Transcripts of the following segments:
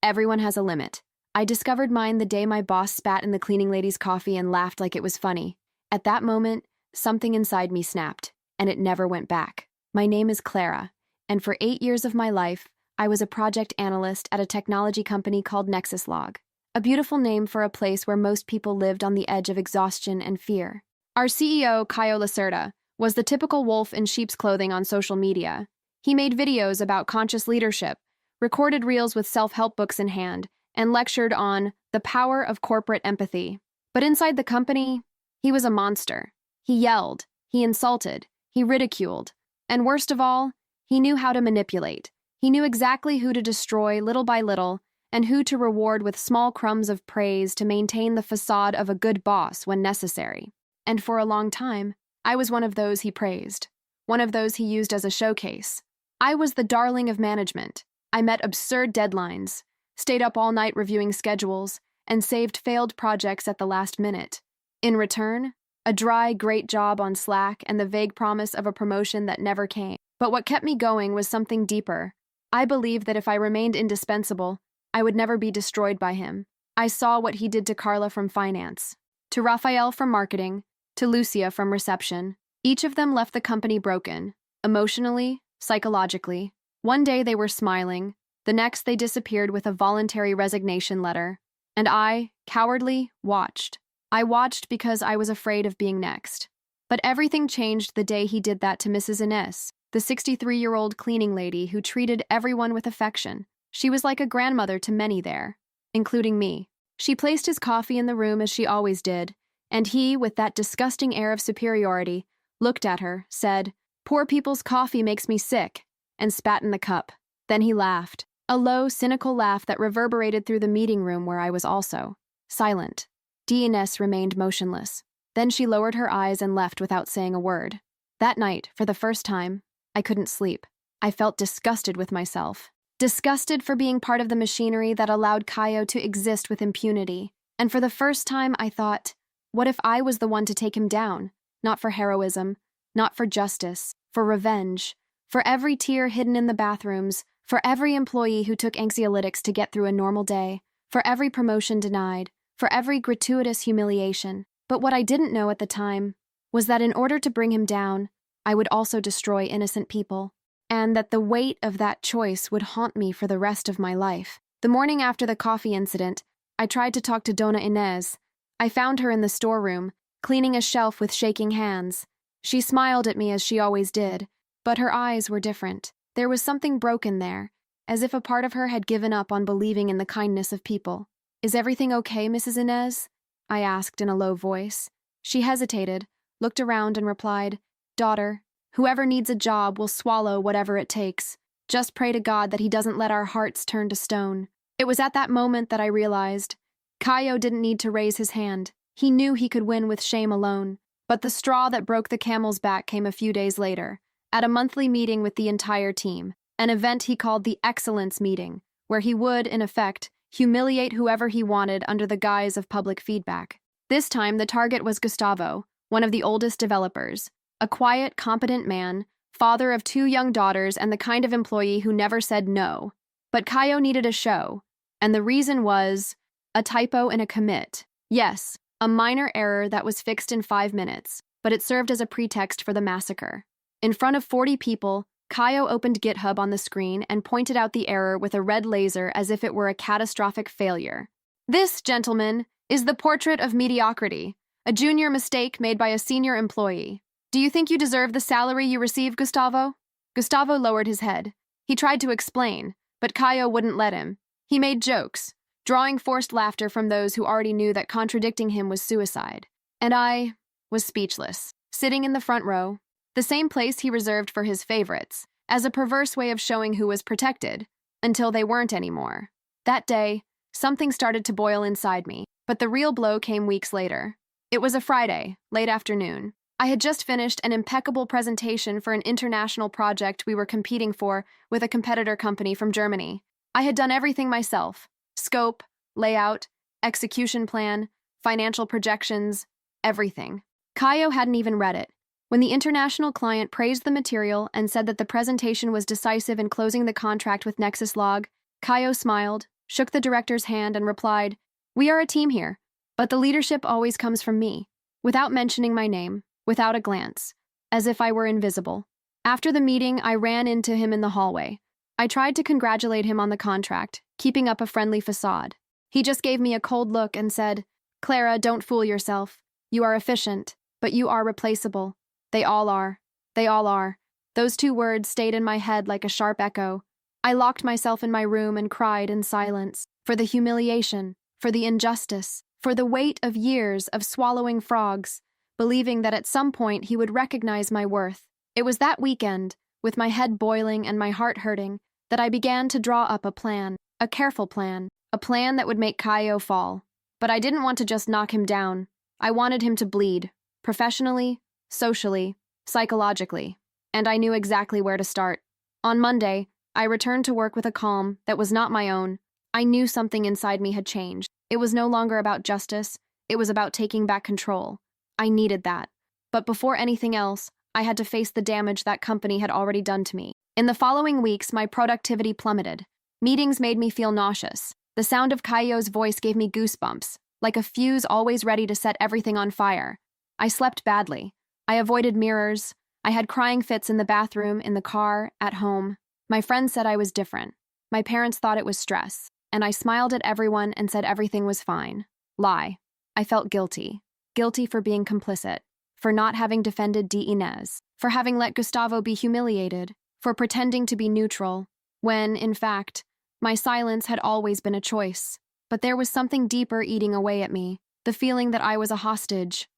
Everyone has a limit. I discovered mine the day my boss spat in the cleaning lady's coffee and laughed like it was funny. At that moment, something inside me snapped, and it never went back. My name is Clara, and for 8 years of my life, I was a project analyst at a technology company called NexusLog, a beautiful name for a place where most people lived on the edge of exhaustion and fear. Our CEO, Caio Lacerda, was the typical wolf in sheep's clothing on social media. He made videos about conscious leadership, recorded reels with self-help books in hand, and lectured on the power of corporate empathy. But inside the company, he was a monster. He yelled, he insulted, he ridiculed, and worst of all, he knew how to manipulate. He knew exactly who to destroy little by little and who to reward with small crumbs of praise to maintain the facade of a good boss when necessary. And for a long time, I was one of those he praised, one of those he used as a showcase. I was the darling of management. I met absurd deadlines, stayed up all night reviewing schedules, and saved failed projects at the last minute. In return, a dry, great job on Slack and the vague promise of a promotion that never came. But what kept me going was something deeper. I believed that if I remained indispensable, I would never be destroyed by him. I saw what he did to Carla from finance, to Raphael from marketing, to Lucia from reception. Each of them left the company broken, emotionally, psychologically. One day they were smiling, the next they disappeared with a voluntary resignation letter. And I, cowardly, watched. I watched because I was afraid of being next. But everything changed the day he did that to Mrs. Inez, the 63-year-old cleaning lady who treated everyone with affection. She was like a grandmother to many there, including me. She placed his coffee in the room as she always did, and he, with that disgusting air of superiority, looked at her, said, "Poor people's coffee makes me sick," and spat in the cup. Then he laughed, a low, cynical laugh that reverberated through the meeting room where I was also. Silent. Inez remained motionless. Then she lowered her eyes and left without saying a word. That night, for the first time, I couldn't sleep. I felt disgusted with myself. Disgusted for being part of the machinery that allowed Caio to exist with impunity. And for the first time, I thought, what if I was the one to take him down? Not for heroism, not for justice, for revenge, for every tear hidden in the bathrooms, for every employee who took anxiolytics to get through a normal day, for every promotion denied, for every gratuitous humiliation. But what I didn't know at the time was that in order to bring him down, I would also destroy innocent people, and that the weight of that choice would haunt me for the rest of my life. The morning after the coffee incident, I tried to talk to Dona Inez. I found her in the storeroom, cleaning a shelf with shaking hands. She smiled at me as she always did, but her eyes were different. There was something broken there, as if a part of her had given up on believing in the kindness of people. "Is everything okay, Mrs. Inez?" I asked in a low voice. She hesitated, looked around and replied, "Daughter, whoever needs a job will swallow whatever it takes. Just pray to God that he doesn't let our hearts turn to stone." It was at that moment that I realized Caio didn't need to raise his hand. He knew he could win with shame alone. But the straw that broke the camel's back came a few days later, at a monthly meeting with the entire team, an event he called the Excellence Meeting, where he would, in effect, humiliate whoever he wanted under the guise of public feedback. This time, the target was Gustavo, one of the oldest developers, a quiet, competent man, father of 2 young daughters and the kind of employee who never said no. But Caio needed a show, and the reason was a typo in a commit. Yes, a minor error that was fixed in 5 minutes, but it served as a pretext for the massacre. In front of 40 people, Caio opened GitHub on the screen and pointed out the error with a red laser as if it were a catastrophic failure. "This, gentlemen, is the portrait of mediocrity, a junior mistake made by a senior employee. Do you think you deserve the salary you receive, Gustavo?" Gustavo lowered his head. He tried to explain, but Caio wouldn't let him. He made jokes, drawing forced laughter from those who already knew that contradicting him was suicide. And I was speechless, sitting in the front row, the same place he reserved for his favorites, as a perverse way of showing who was protected, until they weren't anymore. That day, something started to boil inside me, but the real blow came weeks later. It was a Friday, late afternoon. I had just finished an impeccable presentation for an international project we were competing for with a competitor company from Germany. I had done everything myself: scope, layout, execution plan, financial projections, everything. Caio hadn't even read it. When the international client praised the material and said that the presentation was decisive in closing the contract with NexusLog, Caio smiled, shook the director's hand, and replied, "We are a team here, but the leadership always comes from me," without mentioning my name, without a glance, as if I were invisible. After the meeting, I ran into him in the hallway. I tried to congratulate him on the contract, keeping up a friendly facade. He just gave me a cold look and said, "Clara, don't fool yourself. You are efficient, but you are replaceable. They all are. They all are." Those two words stayed in my head like a sharp echo. I locked myself in my room and cried in silence, for the humiliation, for the injustice, for the weight of years of swallowing frogs, believing that at some point he would recognize my worth. It was that weekend, with my head boiling and my heart hurting, that I began to draw up a plan, a careful plan, a plan that would make Caio fall. But I didn't want to just knock him down. I wanted him to bleed, professionally, socially, psychologically. And I knew exactly where to start. On Monday, I returned to work with a calm that was not my own. I knew something inside me had changed. It was no longer about justice. It was about taking back control. I needed that. But before anything else, I had to face the damage that company had already done to me. In the following weeks, my productivity plummeted. Meetings made me feel nauseous. The sound of Caio's voice gave me goosebumps, like a fuse always ready to set everything on fire. I slept badly. I avoided mirrors. I had crying fits in the bathroom, in the car, at home. My friends said I was different. My parents thought it was stress, and I smiled at everyone and said everything was fine. Lie. I felt guilty. Guilty for being complicit, for not having defended D. Inez, for having let Gustavo be humiliated, for pretending to be neutral, when, in fact, my silence had always been a choice. But there was something deeper eating away at me, the feeling that I was a hostage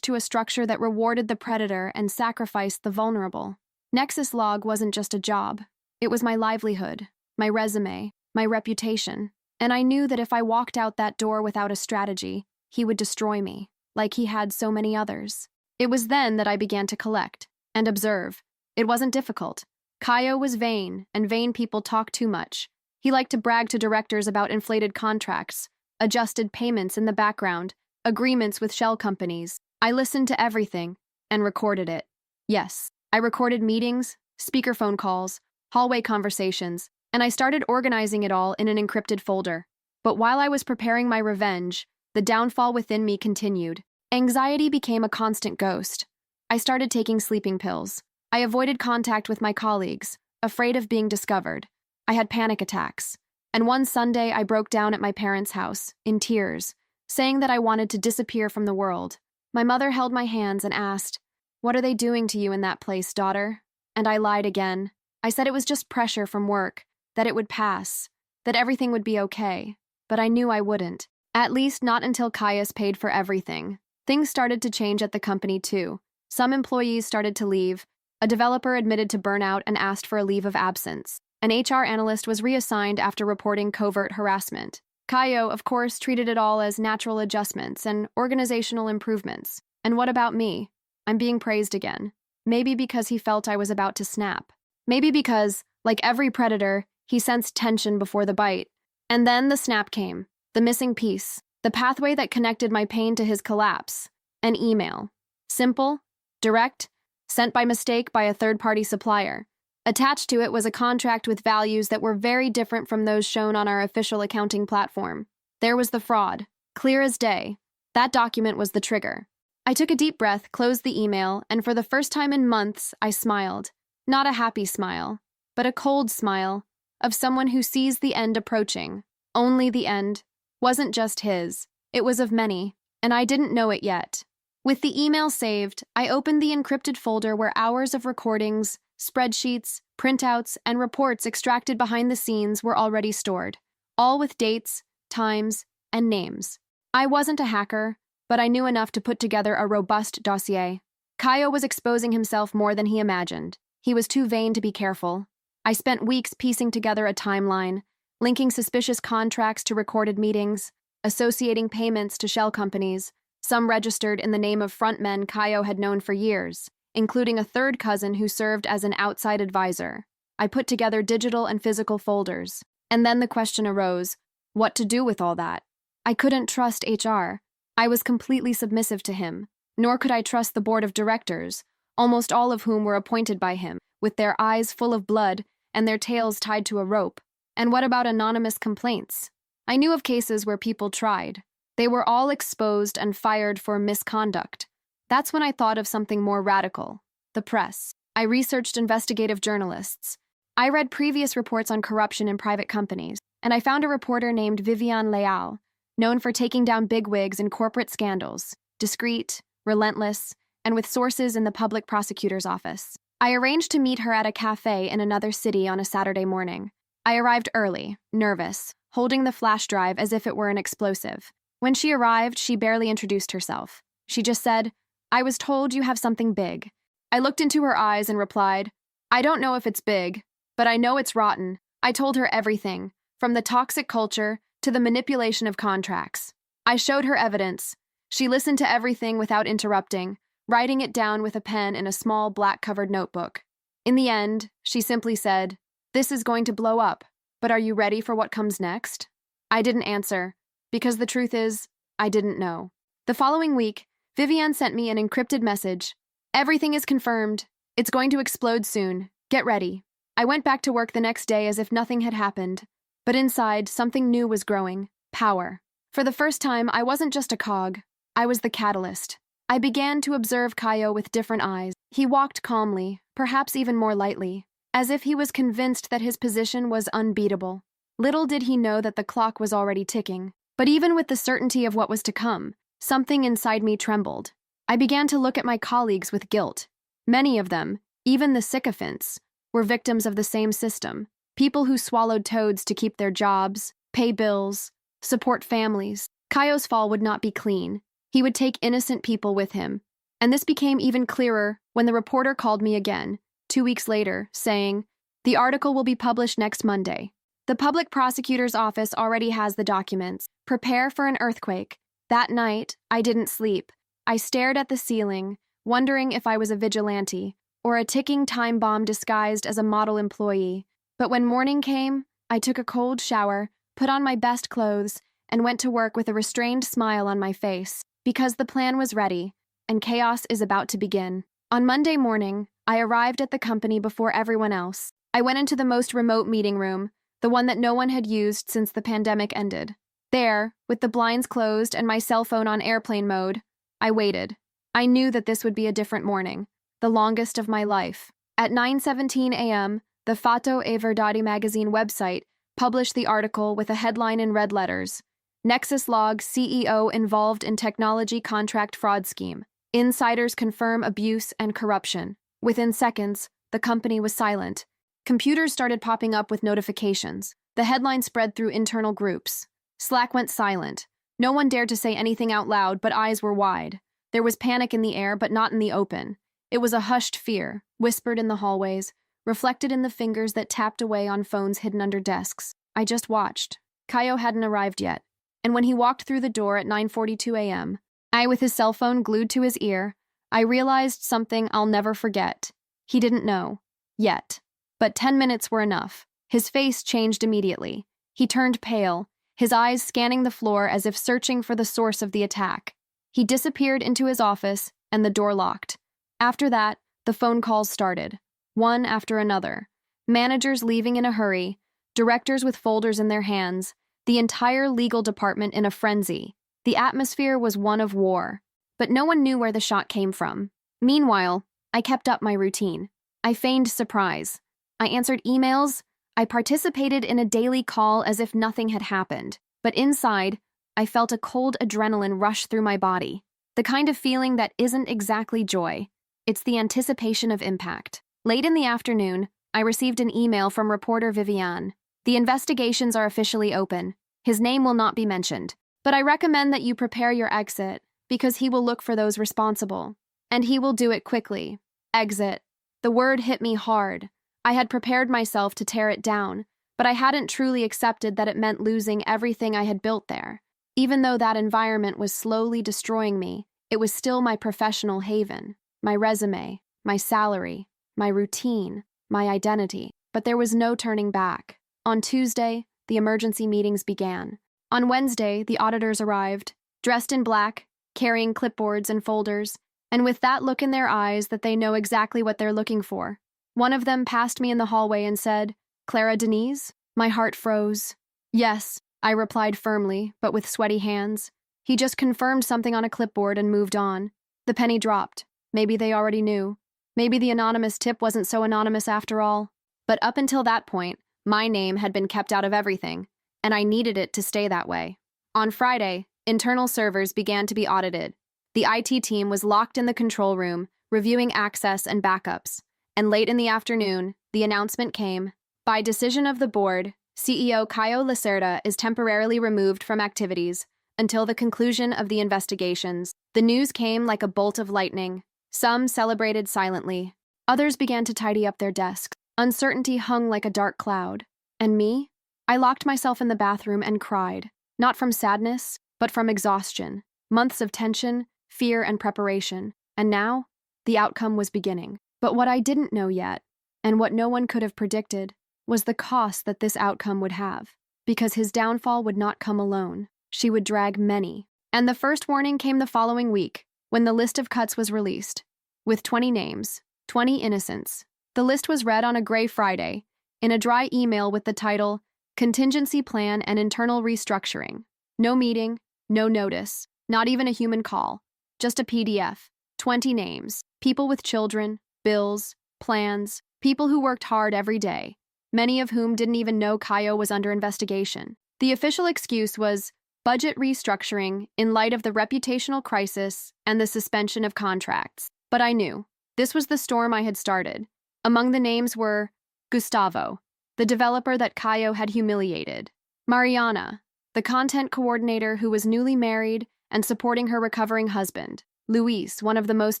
to a structure that rewarded the predator and sacrificed the vulnerable. Nexus Log wasn't just a job. It was my livelihood, my resume, my reputation. And I knew that if I walked out that door without a strategy, he would destroy me, like he had so many others. It was then that I began to collect and observe. It wasn't difficult. Caio was vain, and vain people talk too much. He liked to brag to directors about inflated contracts, adjusted payments in the background, agreements with shell companies. I listened to everything and recorded it. Yes, I recorded meetings, speakerphone calls, hallway conversations, and I started organizing it all in an encrypted folder. But while I was preparing my revenge, the downfall within me continued. Anxiety became a constant ghost. I started taking sleeping pills. I avoided contact with my colleagues, afraid of being discovered. I had panic attacks. And one Sunday, I broke down at my parents' house, in tears, saying that I wanted to disappear from the world. My mother held my hands and asked, "What are they doing to you in that place, daughter?" And I lied again. I said it was just pressure from work, that it would pass, that everything would be okay. But I knew I wouldn't. At least not until Caius paid for everything. Things started to change at the company too. Some employees started to leave. A developer admitted to burnout and asked for a leave of absence. An HR analyst was reassigned after reporting covert harassment. Caio, of course, treated it all as natural adjustments and organizational improvements. And what about me? I'm being praised again. Maybe because he felt I was about to snap. Maybe because, like every predator, he sensed tension before the bite. And then the snap came. The missing piece. The pathway that connected my pain to his collapse. An email. Simple, direct, sent by mistake by a third-party supplier. Attached to it was a contract with values that were very different from those shown on our official accounting platform. There was the fraud, clear as day. That document was the trigger. I took a deep breath, closed the email, and for the first time in months, I smiled. Not a happy smile, but a cold smile of someone who sees the end approaching. Only the end. Wasn't just his. It was of many, and I didn't know it yet. With the email saved, I opened the encrypted folder where hours of recordings, spreadsheets, printouts, and reports extracted behind the scenes were already stored, all with dates, times, and names. I wasn't a hacker, but I knew enough to put together a robust dossier. Caio was exposing himself more than he imagined. He was too vain to be careful. I spent weeks piecing together a timeline, linking suspicious contracts to recorded meetings, associating payments to shell companies, some registered in the name of frontmen Caio had known for years, including a third cousin who served as an outside advisor. I put together digital and physical folders. And then the question arose, what to do with all that? I couldn't trust HR. I was completely submissive to him, nor could I trust the board of directors, almost all of whom were appointed by him, with their eyes full of blood and their tails tied to a rope. And what about anonymous complaints? I knew of cases where people tried. They were all exposed and fired for misconduct. That's when I thought of something more radical: the press. I researched investigative journalists. I read previous reports on corruption in private companies, and I found a reporter named Viviane Leal, known for taking down bigwigs in corporate scandals, discreet, relentless, and with sources in the public prosecutor's office. I arranged to meet her at a cafe in another city on a Saturday morning. I arrived early, nervous, holding the flash drive as if it were an explosive. When she arrived, she barely introduced herself. She just said, "I was told you have something big." I looked into her eyes and replied, "I don't know if it's big, but I know it's rotten." I told her everything, from the toxic culture to the manipulation of contracts. I showed her evidence. She listened to everything without interrupting, writing it down with a pen in a small black-covered notebook. In the end, she simply said, "This is going to blow up, but are you ready for what comes next?" I didn't answer, because the truth is, I didn't know. The following week, Viviane sent me an encrypted message. "Everything is confirmed. It's going to explode soon. Get ready." I went back to work the next day as if nothing had happened. But inside, something new was growing: power. For the first time, I wasn't just a cog. I was the catalyst. I began to observe Caio with different eyes. He walked calmly, perhaps even more lightly, as if he was convinced that his position was unbeatable. Little did he know that the clock was already ticking. But even with the certainty of what was to come, something inside me trembled. I began to look at my colleagues with guilt. Many of them, even the sycophants, were victims of the same system. People who swallowed toads to keep their jobs, pay bills, support families. Caio's fall would not be clean. He would take innocent people with him. And this became even clearer when the reporter called me again, 2 weeks later, saying, "The article will be published next Monday. The public prosecutor's office already has the documents. Prepare for an earthquake." That night, I didn't sleep. I stared at the ceiling, wondering if I was a vigilante or a ticking time bomb disguised as a model employee. But when morning came, I took a cold shower, put on my best clothes, and went to work with a restrained smile on my face, because the plan was ready, and chaos is about to begin. On Monday morning, I arrived at the company before everyone else. I went into the most remote meeting room, the one that no one had used since the pandemic ended. There, with the blinds closed and my cell phone on airplane mode, I waited. I knew that this would be a different morning, the longest of my life. At 9:17 a.m., the Fato e Verdade magazine website published the article with a headline in red letters: "Nexus Log CEO involved in technology contract fraud scheme. Insiders confirm abuse and corruption." Within seconds, the company was silent. Computers started popping up with notifications. The headline spread through internal groups. Slack went silent. No one dared to say anything out loud, but eyes were wide. There was panic in the air, but not in the open. It was a hushed fear, whispered in the hallways, reflected in the fingers that tapped away on phones hidden under desks. I just watched. Caio hadn't arrived yet, and when he walked through the door at 9:42 a.m., I, with his cell phone glued to his ear, I realized something I'll never forget. He didn't know. Yet. But 10 minutes were enough. His face changed immediately. He turned pale, his eyes scanning the floor as if searching for the source of the attack. He disappeared into his office, and the door locked. After that, the phone calls started, one after another. Managers leaving in a hurry, directors with folders in their hands, the entire legal department in a frenzy. The atmosphere was one of war, but no one knew where the shot came from. Meanwhile, I kept up my routine. I feigned surprise. I answered emails. I participated in a daily call as if nothing had happened. But inside, I felt a cold adrenaline rush through my body. The kind of feeling that isn't exactly joy. It's the anticipation of impact. Late in the afternoon, I received an email from reporter Viviane. "The investigations are officially open. His name will not be mentioned. But I recommend that you prepare your exit, because he will look for those responsible. And he will do it quickly." Exit. The word hit me hard. I had prepared myself to tear it down, but I hadn't truly accepted that it meant losing everything I had built there. Even though that environment was slowly destroying me, it was still my professional haven, my resume, my salary, my routine, my identity. But there was no turning back. On Tuesday, the emergency meetings began. On Wednesday, the auditors arrived, dressed in black, carrying clipboards and folders, and with that look in their eyes that they know exactly what they're looking for. One of them passed me in the hallway and said, "Clara Denise?" My heart froze. Yes, I replied firmly, but with sweaty hands. He just confirmed something on a clipboard and moved on. The penny dropped. Maybe they already knew. Maybe the anonymous tip wasn't so anonymous after all. But up until that point, my name had been kept out of everything, and I needed it to stay that way. On Friday, internal servers began to be audited. The IT team was locked in the control room, reviewing access and backups. And late in the afternoon, the announcement came. By decision of the board, CEO Caio Lacerda is temporarily removed from activities until the conclusion of the investigations. The news came like a bolt of lightning. Some celebrated silently. Others began to tidy up their desks. Uncertainty hung like a dark cloud. And me? I locked myself in the bathroom and cried. Not from sadness, but from exhaustion. Months of tension, fear, and preparation. And now, the outcome was beginning. But what I didn't know yet, and what no one could have predicted, was the cost that this outcome would have. Because his downfall would not come alone. She would drag many. And the first warning came the following week, when the list of cuts was released. With 20 names, 20 innocents. The list was read on a gray Friday, in a dry email with the title, Contingency Plan and Internal Restructuring. No meeting, no notice, not even a human call. Just a PDF. 20 names. People with children, bills, plans, people who worked hard every day, many of whom didn't even know Caio was under investigation. The official excuse was budget restructuring in light of the reputational crisis and the suspension of contracts. But I knew. This was the storm I had started. Among the names were Gustavo, the developer that Caio had humiliated; Mariana, the content coordinator who was newly married and supporting her recovering husband; Luis, one of the most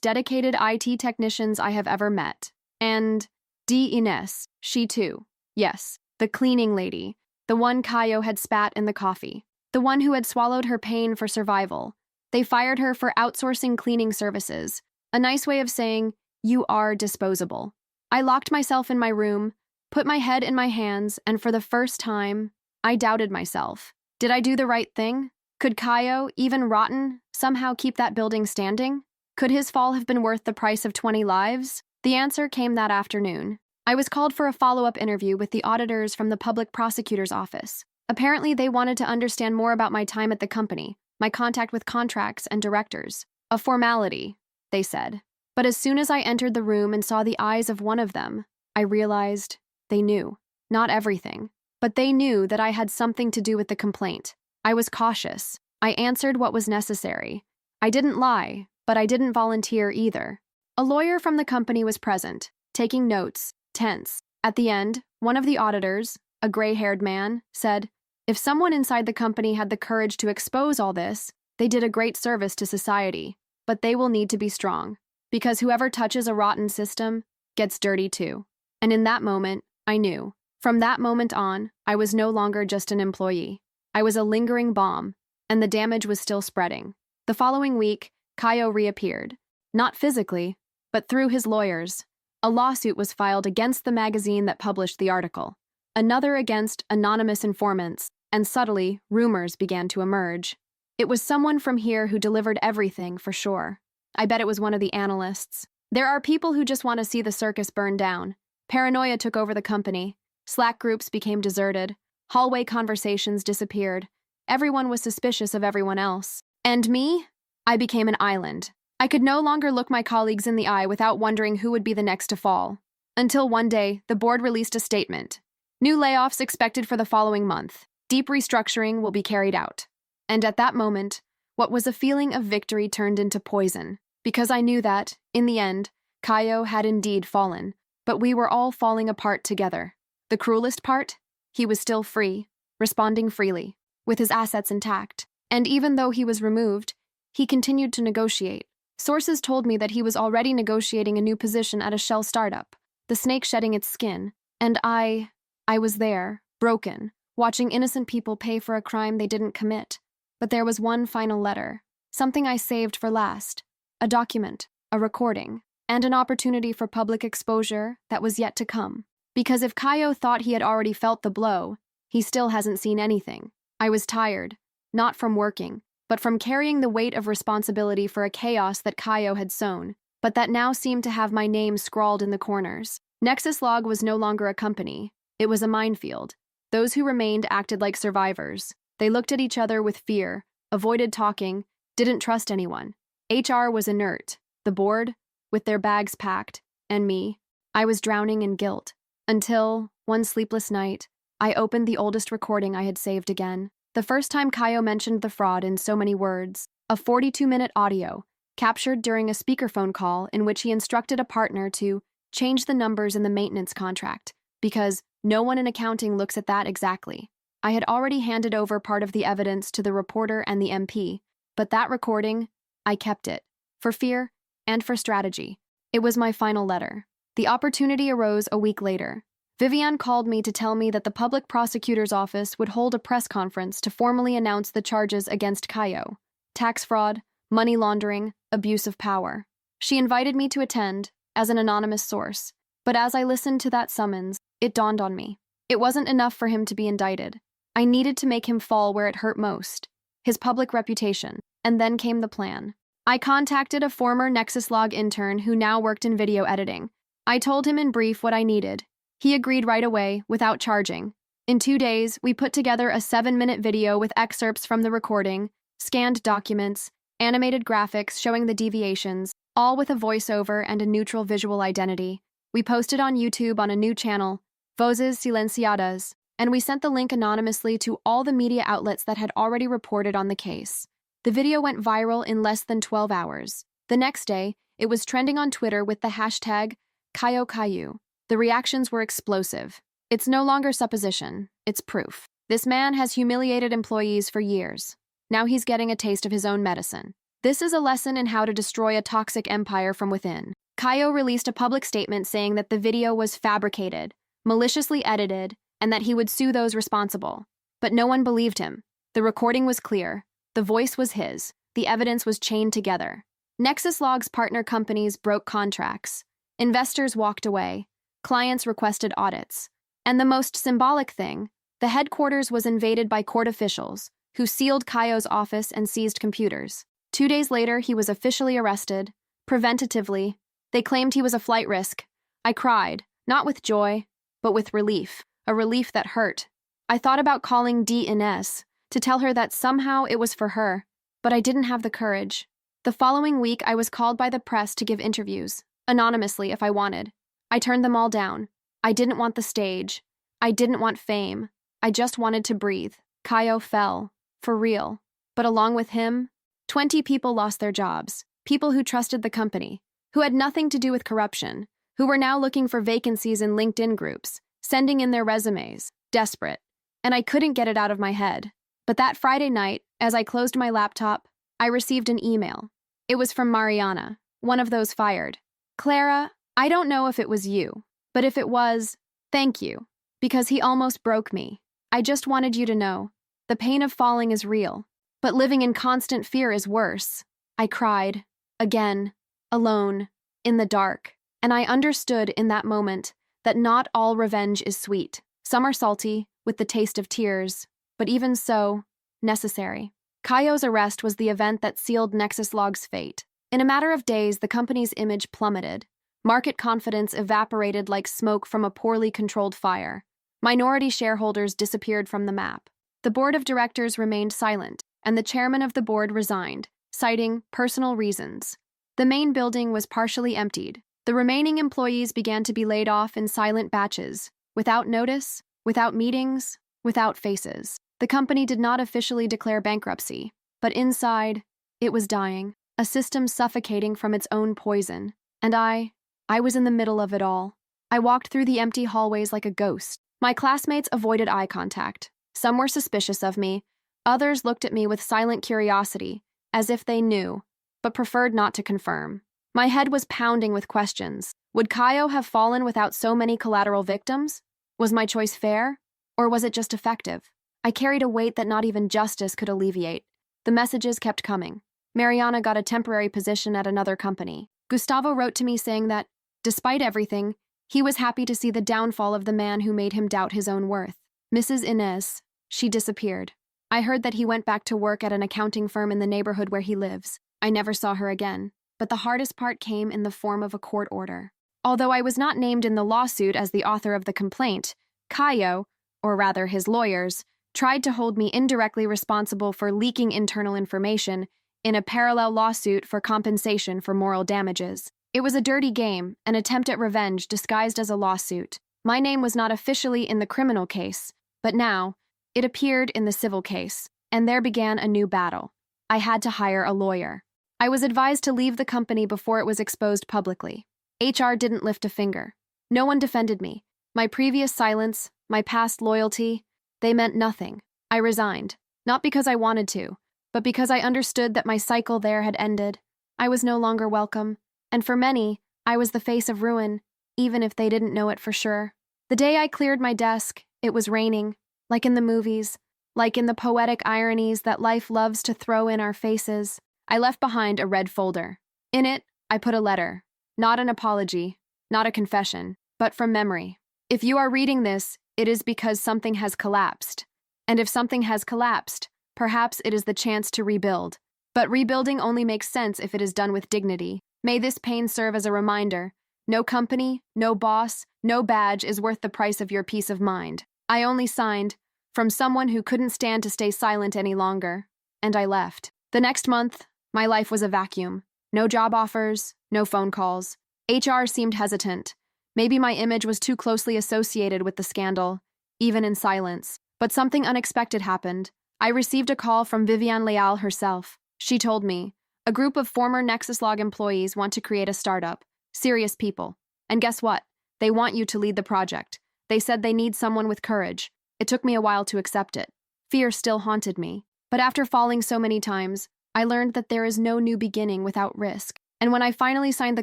dedicated IT technicians I have ever met; and Inés, she too. Yes, the cleaning lady, the one Caio had spat in the coffee, the one who had swallowed her pain for survival. They fired her for outsourcing cleaning services, a nice way of saying, you are disposable. I locked myself in my room, put my head in my hands, and for the first time, I doubted myself. Did I do the right thing? Could Caio, even rotten, somehow keep that building standing? Could his fall have been worth the price of 20 lives? The answer came that afternoon. I was called for a follow-up interview with the auditors from the public prosecutor's office. Apparently, they wanted to understand more about my time at the company, my contact with contracts and directors. A formality, they said. But as soon as I entered the room and saw the eyes of one of them, I realized they knew. Not everything, but they knew that I had something to do with the complaint. I was cautious. I answered what was necessary. I didn't lie, but I didn't volunteer either. A lawyer from the company was present, taking notes, tense. At the end, one of the auditors, a gray-haired man, said, if someone inside the company had the courage to expose all this, they did a great service to society. But they will need to be strong. Because whoever touches a rotten system gets dirty too. And in that moment, I knew. From that moment on, I was no longer just an employee. I was a lingering bomb, and the damage was still spreading. The following week, Caio reappeared. Not physically, but through his lawyers. A lawsuit was filed against the magazine that published the article. Another against anonymous informants, and subtly, rumors began to emerge. It was someone from here who delivered everything, for sure. I bet it was one of the analysts. There are people who just want to see the circus burn down. Paranoia took over the company. Slack groups became deserted. Hallway conversations disappeared. Everyone was suspicious of everyone else. And me? I became an island. I could no longer look my colleagues in the eye without wondering who would be the next to fall. Until one day, the board released a statement. New layoffs expected for the following month. Deep restructuring will be carried out. And at that moment, what was a feeling of victory turned into poison, because I knew that, in the end, Caio had indeed fallen, but we were all falling apart together. The cruelest part? He was still free, responding freely, with his assets intact. And even though he was removed, he continued to negotiate. Sources told me that he was already negotiating a new position at a shell startup, the snake shedding its skin. And I was there, broken, watching innocent people pay for a crime they didn't commit. But there was one final letter, something I saved for last, a document, a recording, and an opportunity for public exposure that was yet to come. Because if Caio thought he had already felt the blow, he still hasn't seen anything. I was tired, not from working, but from carrying the weight of responsibility for a chaos that Caio had sown, but that now seemed to have my name scrawled in the corners. Nexus Log was no longer a company. It was a minefield. Those who remained acted like survivors. They looked at each other with fear, avoided talking, didn't trust anyone. HR was inert. The board, with their bags packed, and me, I was drowning in guilt. Until, one sleepless night, I opened the oldest recording I had saved again. The first time Kaio mentioned the fraud in so many words, a 42-minute audio, captured during a speakerphone call in which he instructed a partner to change the numbers in the maintenance contract, because no one in accounting looks at that exactly. I had already handed over part of the evidence to the reporter and the MP, but that recording, I kept it, for fear and for strategy. It was my final letter. The opportunity arose a week later. Viviane called me to tell me that the public prosecutor's office would hold a press conference to formally announce the charges against Kaio: tax fraud, money laundering, abuse of power. She invited me to attend, as an anonymous source, but as I listened to that summons, it dawned on me. It wasn't enough for him to be indicted. I needed to make him fall where it hurt most, his public reputation, and then came the plan. I contacted a former NexusLog intern who now worked in video editing. I told him in brief what I needed. He agreed right away, without charging. In 2 days, we put together a 7-minute video with excerpts from the recording, scanned documents, animated graphics showing the deviations, all with a voiceover and a neutral visual identity. We posted on YouTube on a new channel, Voces Silenciadas, and we sent the link anonymously to all the media outlets that had already reported on the case. The video went viral in less than 12 hours. The next day, it was trending on Twitter with the hashtag #KaioKaiu. The reactions were explosive. It's no longer supposition, it's proof. This man has humiliated employees for years. Now he's getting a taste of his own medicine. This is a lesson in how to destroy a toxic empire from within. Kaio released a public statement saying that the video was fabricated, maliciously edited, and that he would sue those responsible. But no one believed him. The recording was clear. The voice was his. The evidence was chained together. NexusLog's partner companies broke contracts. Investors walked away. Clients requested audits. And the most symbolic thing, the headquarters was invaded by court officials, who sealed Kaio's office and seized computers. 2 days later, he was officially arrested. Preventatively, they claimed he was a flight risk. I cried, not with joy, but with relief, a relief that hurt. I thought about calling Ines to tell her that somehow it was for her, but I didn't have the courage. The following week, I was called by the press to give interviews, anonymously if I wanted. I turned them all down. I didn't want the stage. I didn't want fame. I just wanted to breathe. Kaio fell, for real. But along with him, 20 people lost their jobs, people who trusted the company, who had nothing to do with corruption, who were now looking for vacancies in LinkedIn groups, sending in their resumes, desperate. And I couldn't get it out of my head. But that Friday night, as I closed my laptop, I received an email. It was from Mariana, one of those fired. Clara, I don't know if it was you, but if it was, thank you, because he almost broke me. I just wanted you to know, the pain of falling is real, but living in constant fear is worse. I cried, again, alone, in the dark, and I understood in that moment that not all revenge is sweet. Some are salty, with the taste of tears, but even so, necessary. Kaio's arrest was the event that sealed NexusLog's fate. In a matter of days, the company's image plummeted. Market confidence evaporated like smoke from a poorly controlled fire. Minority shareholders disappeared from the map. The board of directors remained silent, and the chairman of the board resigned, citing personal reasons. The main building was partially emptied. The remaining employees began to be laid off in silent batches, without notice, without meetings, without faces. The company did not officially declare bankruptcy, but inside, it was dying, a system suffocating from its own poison. And I was in the middle of it all. I walked through the empty hallways like a ghost. My classmates avoided eye contact. Some were suspicious of me. Others looked at me with silent curiosity, as if they knew, but preferred not to confirm. My head was pounding with questions. Would Kaio have fallen without so many collateral victims? Was my choice fair? Or was it just effective? I carried a weight that not even justice could alleviate. The messages kept coming. Mariana got a temporary position at another company. Gustavo wrote to me saying that, despite everything, he was happy to see the downfall of the man who made him doubt his own worth. Mrs. Inez, she disappeared. I heard that he went back to work at an accounting firm in the neighborhood where he lives. I never saw her again. But the hardest part came in the form of a court order. Although I was not named in the lawsuit as the author of the complaint, Kaio, or rather his lawyers, tried to hold me indirectly responsible for leaking internal information in a parallel lawsuit for compensation for moral damages. It was a dirty game, an attempt at revenge disguised as a lawsuit. My name was not officially in the criminal case, but now it appeared in the civil case, and there began a new battle. I had to hire a lawyer. I was advised to leave the company before it was exposed publicly. HR didn't lift a finger. No one defended me. My previous silence, my past loyalty, they meant nothing. I resigned, not because I wanted to, but because I understood that my cycle there had ended. I was no longer welcome, and for many, I was the face of ruin, even if they didn't know it for sure. The day I cleared my desk, it was raining, like in the movies, like in the poetic ironies that life loves to throw in our faces. I left behind a red folder. In it, I put a letter, not an apology, not a confession, but from memory. If you are reading this, it is because something has collapsed. And if something has collapsed, perhaps it is the chance to rebuild. But rebuilding only makes sense if it is done with dignity. May this pain serve as a reminder. No company, no boss, no badge is worth the price of your peace of mind. I only signed, from someone who couldn't stand to stay silent any longer, and I left. The next month, my life was a vacuum. No job offers, no phone calls. HR seemed hesitant. Maybe my image was too closely associated with the scandal, even in silence. But something unexpected happened. I received a call from Viviane Leal herself. She told me, a group of former NexusLog employees want to create a startup. Serious people. And guess what? They want you to lead the project. They said they need someone with courage. It took me a while to accept it. Fear still haunted me. But after falling so many times, I learned that there is no new beginning without risk. And when I finally signed the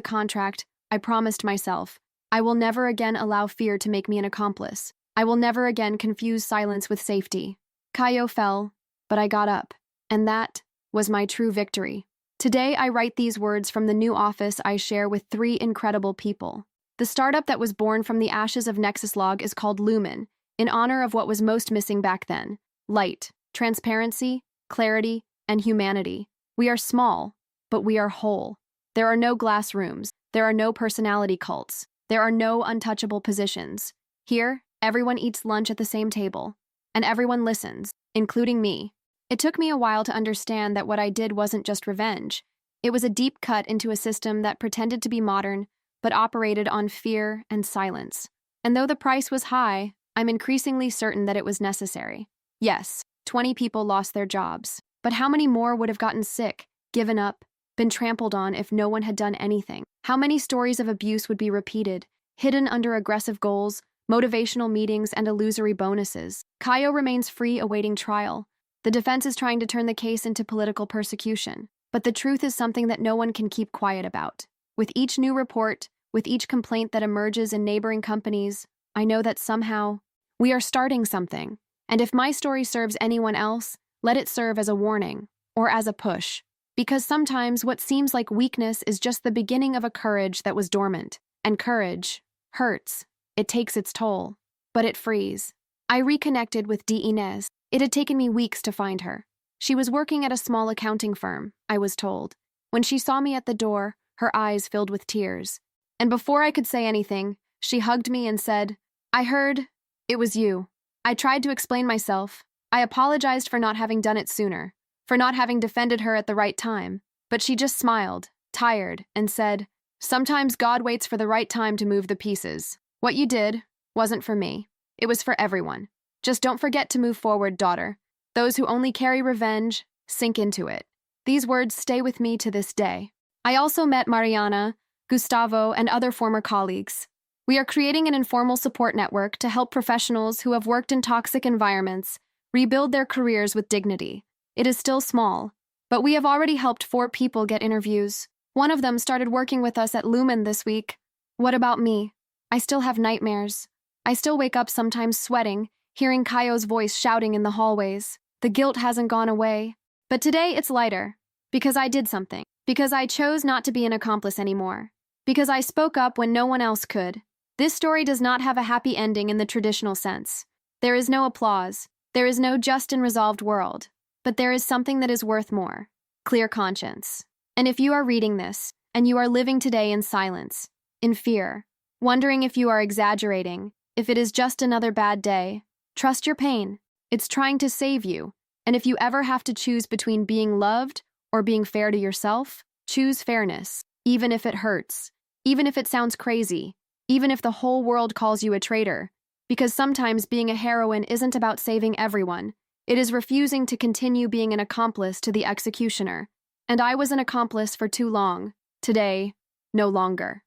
contract, I promised myself, I will never again allow fear to make me an accomplice. I will never again confuse silence with safety. Caio fell, but I got up. And that was my true victory. Today, I write these words from the new office I share with 3 incredible people. The startup that was born from the ashes of NexusLog is called Lumen, in honor of what was most missing back then: light, transparency, clarity, and humanity. We are small, but we are whole. There are no glass rooms. There are no personality cults. There are no untouchable positions. Here, everyone eats lunch at the same table, and everyone listens, including me. It took me a while to understand that what I did wasn't just revenge. It was a deep cut into a system that pretended to be modern, but operated on fear and silence. And though the price was high, I'm increasingly certain that it was necessary. Yes, 20 people lost their jobs, but how many more would have gotten sick, given up, been trampled on if no one had done anything? How many stories of abuse would be repeated, hidden under aggressive goals, motivational meetings, and illusory bonuses? Caio remains free awaiting trial. The defense is trying to turn the case into political persecution. But the truth is something that no one can keep quiet about. With each new report, with each complaint that emerges in neighboring companies, I know that somehow we are starting something. And if my story serves anyone else, let it serve as a warning or as a push. Because sometimes what seems like weakness is just the beginning of a courage that was dormant. And courage hurts. It takes its toll. But it frees. I reconnected with Inez. It had taken me weeks to find her. She was working at a small accounting firm, I was told. When she saw me at the door, her eyes filled with tears. And before I could say anything, she hugged me and said, "I heard it was you." I tried to explain myself. I apologized for not having done it sooner, for not having defended her at the right time. But she just smiled, tired, and said, "Sometimes God waits for the right time to move the pieces. What you did wasn't for me. It was for everyone. Just don't forget to move forward, daughter. Those who only carry revenge sink into it." These words stay with me to this day. I also met Mariana, Gustavo, and other former colleagues. We are creating an informal support network to help professionals who have worked in toxic environments rebuild their careers with dignity. It is still small, but we have already helped 4 people get interviews. One of them started working with us at Lumen this week. What about me? I still have nightmares. I still wake up sometimes sweating, hearing Caio's voice shouting in the hallways. The guilt hasn't gone away. But today it's lighter, because I did something. Because I chose not to be an accomplice anymore. Because I spoke up when no one else could. This story does not have a happy ending in the traditional sense. There is no applause. There is no just and resolved world. But there is something that is worth more: clear conscience. And if you are reading this, and you are living today in silence, in fear, wondering if you are exaggerating, if it is just another bad day, Trust your pain. It's trying to save you. And if you ever have to choose between being loved or being fair to yourself, choose fairness, even if it hurts, even if it sounds crazy, even if the whole world calls you a traitor. Because sometimes being a heroine isn't about saving everyone. It is refusing to continue being an accomplice to the executioner. And I was an accomplice for too long. Today, no longer.